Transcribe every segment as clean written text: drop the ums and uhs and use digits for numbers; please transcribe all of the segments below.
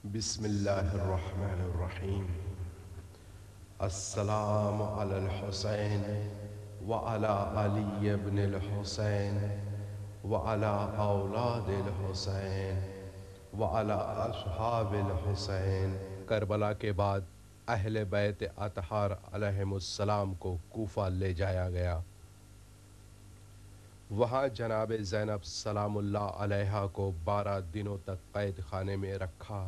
بسم اللہ الرحمن الرحیم۔ السلام علی الحسین وعلی علی ابن الحسین وعلی اولاد الحسین وعلی اصحاب الحسین۔ کربلا کے بعد اہل بیت اطہار علیہم السلام کو کوفہ لے جایا گیا۔ وہاں جناب زینب سلام اللہ علیہا کو 12 دنوں تک قید خانے میں رکھا۔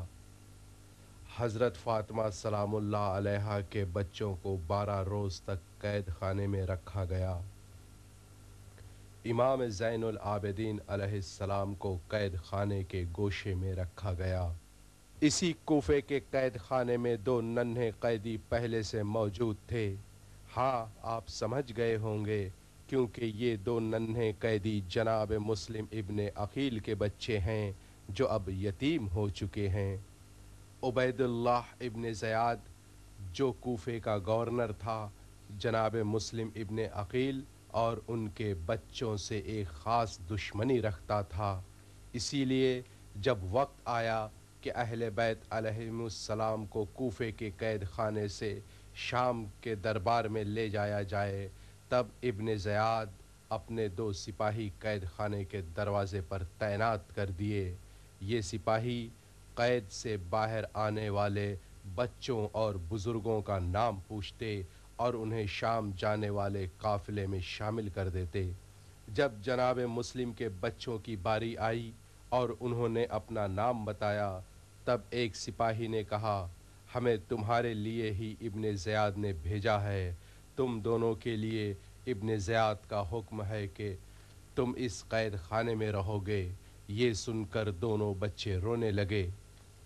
حضرت فاطمہ سلام اللہ علیہا کے بچوں کو 12 روز تک قید خانے میں رکھا گیا۔ امام زین العابدین علیہ السلام کو قید خانے کے گوشے میں رکھا گیا۔ اسی کوفے کے قید خانے میں 2 ننھے قیدی پہلے سے موجود تھے۔ ہاں، آپ سمجھ گئے ہوں گے، کیونکہ یہ 2 ننھے قیدی جناب مسلم ابن عقیل کے بچے ہیں جو اب یتیم ہو چکے ہیں۔ عبید اللہ ابن زیاد جو کوفے کا گورنر تھا، جناب مسلم ابن عقیل اور ان کے بچوں سے ایک خاص دشمنی رکھتا تھا۔ اسی لیے جب وقت آیا کہ اہل بیت علیہم السلام کو کوفے کے قید خانے سے شام کے دربار میں لے جایا جائے، تب ابن زیاد اپنے 2 سپاہی قید خانے کے دروازے پر تعینات کر دیے۔ یہ سپاہی قید سے باہر آنے والے بچوں اور بزرگوں کا نام پوچھتے اور انہیں شام جانے والے قافلے میں شامل کر دیتے۔ جب جناب مسلم کے بچوں کی باری آئی اور انہوں نے اپنا نام بتایا، تب ایک سپاہی نے کہا، ہمیں تمہارے لیے ہی ابن زیاد نے بھیجا ہے۔ تم دونوں کے لیے ابن زیاد کا حکم ہے کہ تم اس قید خانے میں رہو گے۔ یہ سن کر دونوں بچے رونے لگے۔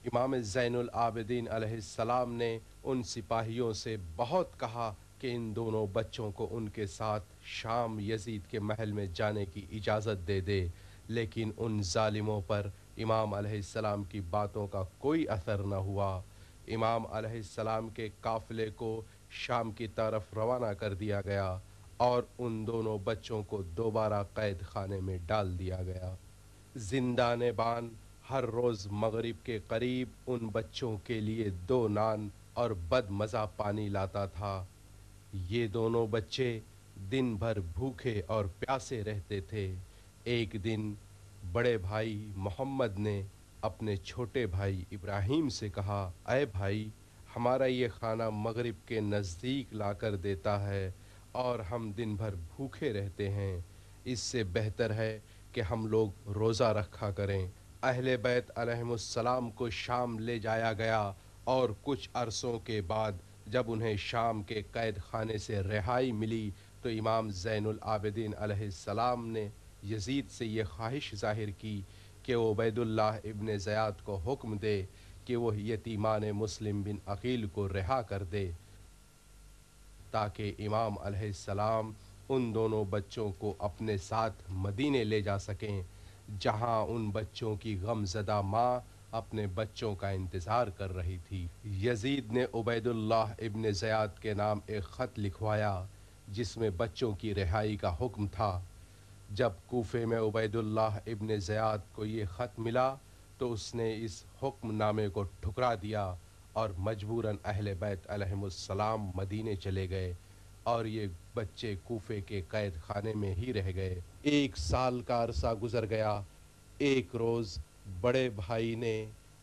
امام زین العابدین علیہ السلام نے ان سپاہیوں سے بہت کہا کہ ان دونوں بچوں کو ان کے ساتھ شام یزید کے محل میں جانے کی اجازت دے دے، لیکن ان ظالموں پر امام علیہ السلام کی باتوں کا کوئی اثر نہ ہوا۔ امام علیہ السلام کے قافلے کو شام کی طرف روانہ کر دیا گیا اور ان دونوں بچوں کو دوبارہ قید خانے میں ڈال دیا گیا۔ زندان بان ہر روز مغرب کے قریب ان بچوں کے لیے 2 نان اور بد مزہ پانی لاتا تھا۔ یہ دونوں بچے دن بھر بھوکے اور پیاسے رہتے تھے۔ ایک دن بڑے بھائی محمد نے اپنے چھوٹے بھائی ابراہیم سے کہا، اے بھائی، ہمارا یہ کھانا مغرب کے نزدیک لا کر دیتا ہے اور ہم دن بھر بھوکے رہتے ہیں۔ اس سے بہتر ہے کہ ہم لوگ روزہ رکھا کریں۔ اہل بیت علیہم السلام کو شام لے جایا گیا اور کچھ عرصوں کے بعد جب انہیں شام کے قید خانے سے رہائی ملی تو امام زین العابدین علیہ السلام نے یزید سے یہ خواہش ظاہر کی کہ وہ عبید اللہ ابن زیاد کو حکم دے کہ وہ یتیمان مسلم بن عقیل کو رہا کر دے، تاکہ امام علیہ السلام ان دونوں بچوں کو اپنے ساتھ مدینے لے جا سکیں، جہاں ان بچوں کی غم زدہ ماں اپنے بچوں کا انتظار کر رہی تھی۔ یزید نے عبید اللہ ابن زیاد کے نام ایک خط لکھوایا جس میں بچوں کی رہائی کا حکم تھا۔ جب کوفے میں عبید اللہ ابن زیاد کو یہ خط ملا تو اس نے اس حکم نامے کو ٹھکرا دیا اور مجبوراً اہل بیت علیہم السلام مدینے چلے گئے اور یہ بچے کوفے کے قید خانے میں ہی رہ گئے۔ 1 سال کا عرصہ گزر گیا۔ ایک روز بڑے بھائی نے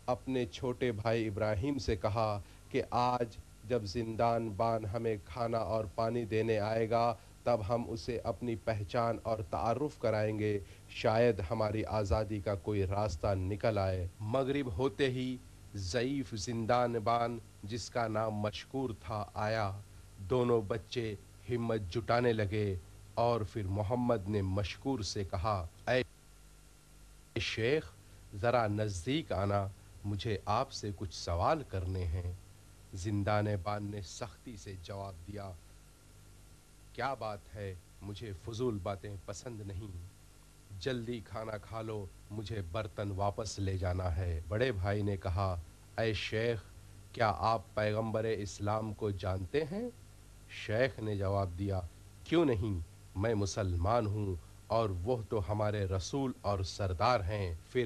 اپنے چھوٹے بھائی ابراہیم سے کہا کہ آج جب زندان بان ہمیں کھانا اور پانی دینے آئے گا تب ہم اسے اپنی پہچان اور تعارف کرائیں گے، شاید ہماری آزادی کا کوئی راستہ نکل آئے۔ مغرب ہوتے ہی ضعیف زندان بان جس کا نام مشکور تھا آیا۔ دونوں بچے ہمت جٹانے لگے اور پھر محمد نے مشکور سے کہا، اے شیخ، ذرا نزدیک آنا، مجھے آپ سے کچھ سوال کرنے ہیں۔ زندان بان نے سختی سے جواب دیا، کیا بات ہے؟ مجھے فضول باتیں پسند نہیں، جلدی کھانا کھا لو، مجھے برتن واپس لے جانا ہے۔ بڑے بھائی نے کہا، اے شیخ، کیا آپ پیغمبر اسلام کو جانتے ہیں؟ شیخ نے جواب دیا، کیوں نہیں، میں مسلمان ہوں اور وہ تو ہمارے رسول اور سردار ہیں۔ پھر